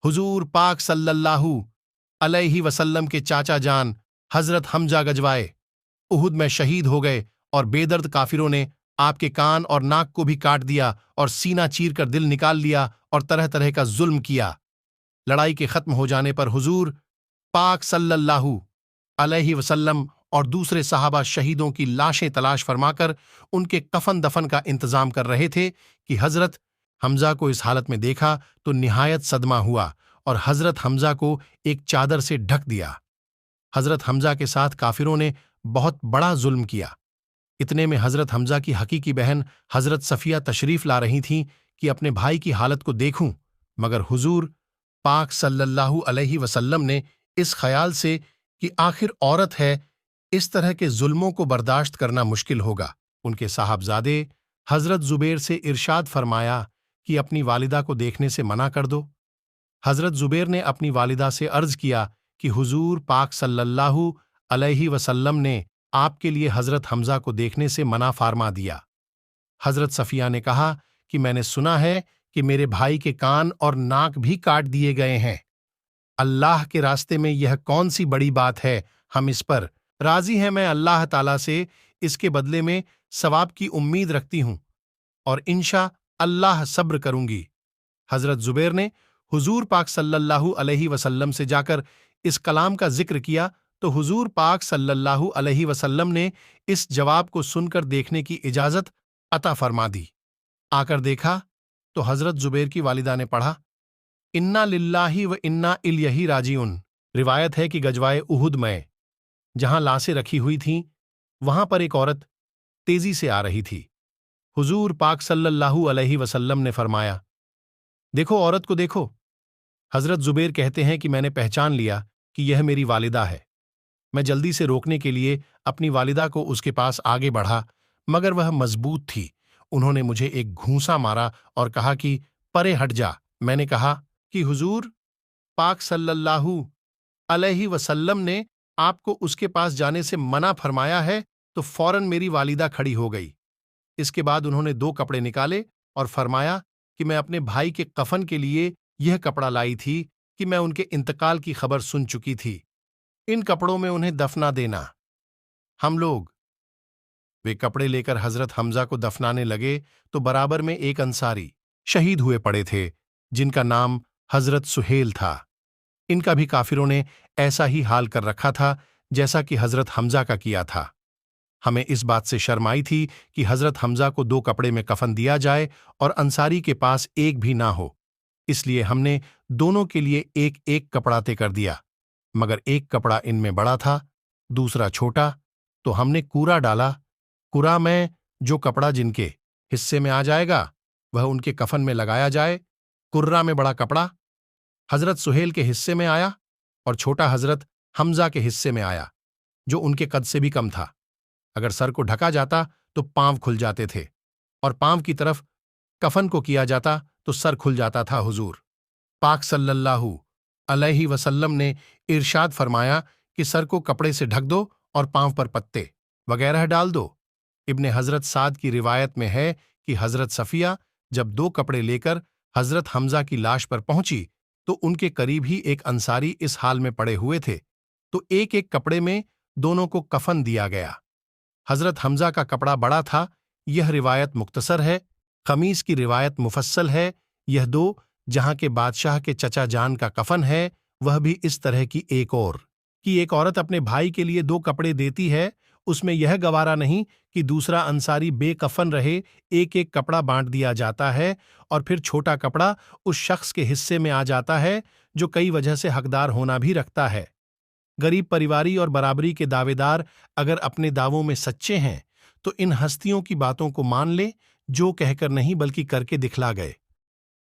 हुजूर पाक सल्लल्लाहु अलैहि वसल्लम के चाचा जान हजरत हमजा गजवाए उहुद में शहीद हो गए और बेदर्द काफिरों ने आपके कान और नाक को भी काट दिया और सीना चीर कर दिल निकाल लिया और तरह तरह का जुल्म किया। लड़ाई के खत्म हो जाने पर हुजूर पाक सल्लल्लाहु अलैहि वसल्लम और दूसरे सहाबा शहीदों की लाशें तलाश फरमाकर उनके कफन दफन का इंतजाम कर रहे थे कि हजरत हमजा को इस हालत में देखा तो निहायत सदमा हुआ और हजरत हमजा को एक चादर से ढक दिया। हजरत हमजा के साथ काफिरों ने बहुत बड़ा जुल्म किया। इतने में हजरत हमजा की हकीकी बहन हजरत सफिया तशरीफ ला रही थीं कि अपने भाई की हालत को देखूं, मगर हुजूर पाक सल्लल्लाहु अलैहि वसल्लम ने इस ख्याल से कि आखिर औरत है, इस तरह के जुल्मों को बर्दाश्त करना मुश्किल होगा, उनके साहबजादे हजरत जुबैर से इरशाद फरमाया कि अपनी वालिदा को देखने से मना कर दो। हजरत जुबैर ने अपनी वालिदा से अर्ज किया कि हुजूर पाक सल्लल्लाहु अलैहि वसल्लम ने आपके लिए हजरत हमजा को देखने से मना फारमा दिया। हजरत सफिया ने कहा कि मैंने सुना है कि मेरे भाई के कान और नाक भी काट दिए गए हैं। अल्लाह के रास्ते में यह कौन सी बड़ी बात है, हम इस पर राजी हैं। मैं अल्लाह ताला से इसके बदले में सवाब की उम्मीद रखती हूं और इंशा अल्लाह सब्र करूंगी। हजरत जुबैर ने हुजूर पाक सल्लल्लाहु अलैहि वसल्लम से जाकर इस कलाम का जिक्र किया तो हुजूर पाक सल्लल्लाहु अलैहि वसल्लम ने इस जवाब को सुनकर देखने की इजाजत अता फरमा दी। आकर देखा तो हजरत जुबैर की वालिदा ने पढ़ा, इन्ना लिल्लाहि व इन्ना इलैहि राजिउन। रिवायत है कि गजवाए उहुद में जहां लाशें रखी हुई थीं, वहां पर एक औरत तेजी से आ रही थी। हुजूर पाक सल्लल्लाहु अलैहि वसल्लम ने फरमाया, देखो औरत को देखो। हजरत जुबैर कहते हैं कि मैंने पहचान लिया कि यह मेरी वालिदा है। मैं जल्दी से रोकने के लिए अपनी वालिदा को उसके पास आगे बढ़ा, मगर वह मजबूत थी। उन्होंने मुझे एक घूंसा मारा और कहा कि परे हट जा। मैंने कहा कि हुजूर पाक सल्लल्लाहु अलैहि वसल्लम ने आपको उसके पास जाने से मना फरमाया है, तो फौरन मेरी वालिदा खड़ी हो गई। इसके बाद उन्होंने 2 कपड़े निकाले और फरमाया कि मैं अपने भाई के कफन के लिए यह कपड़ा लाई थी कि मैं उनके इंतकाल की खबर सुन चुकी थी। इन कपड़ों में उन्हें दफना देना। हम लोग वे कपड़े लेकर हजरत हमजा को दफनाने लगे तो बराबर में एक अंसारी शहीद हुए पड़े थे, जिनका नाम हजरत सुहेल था। इनका भी काफिरों ने ऐसा ही हाल कर रखा था जैसा कि हजरत हमजा का किया था। हमें इस बात से शर्म आई थी कि हजरत हमजा को 2 कपड़े में कफन दिया जाए और अंसारी के पास एक भी ना हो, इसलिए हमने दोनों के लिए एक एक कपड़ा तय कर दिया, मगर एक कपड़ा इनमें बड़ा था, दूसरा छोटा, तो हमने कूरा डाला। कुरा में जो कपड़ा जिनके हिस्से में आ जाएगा वह उनके कफन में लगाया जाए। कुर्रा में बड़ा कपड़ा हजरत सुहेल के हिस्से में आया और छोटा हजरत हमजा के हिस्से में आया, जो उनके कद से भी कम था। अगर सर को ढका जाता तो पांव खुल जाते थे और पांव की तरफ कफन को किया जाता तो सर खुल जाता था। हुजूर पाक सल्लल्लाहु अलैहि वसल्लम ने इरशाद फरमाया कि सर को कपड़े से ढक दो और पांव पर पत्ते वगैरह डाल दो। इब्ने हजरत साद की रिवायत में है कि हजरत सफिया जब 2 कपड़े लेकर हजरत हमजा की लाश पर पहुंची तो उनके करीब ही एक अंसारी इस हाल में पड़े हुए थे, तो एक एक कपड़े में दोनों को कफन दिया गया। हजरत हमजा का कपड़ा बड़ा था, यह रिवायत मुख्तसर है। खमीस की रिवायत मुफस्सल है। यह 2 जहां के बादशाह के चचा जान का कफन है, वह भी इस तरह की एक औरत अपने भाई के लिए 2 कपड़े देती है, उसमें यह गवारा नहीं कि दूसरा अंसारी बेकफन रहे, एक एक कपड़ा बांट दिया जाता है और फिर छोटा कपड़ा उस शख्स के हिस्से में आ जाता है जो कई वजह से हकदार होना भी रखता है। गरीब परिवारी और बराबरी के दावेदार अगर अपने दावों में सच्चे हैं तो इन हस्तियों की बातों को मान ले, जो कहकर नहीं बल्कि करके दिखला गए।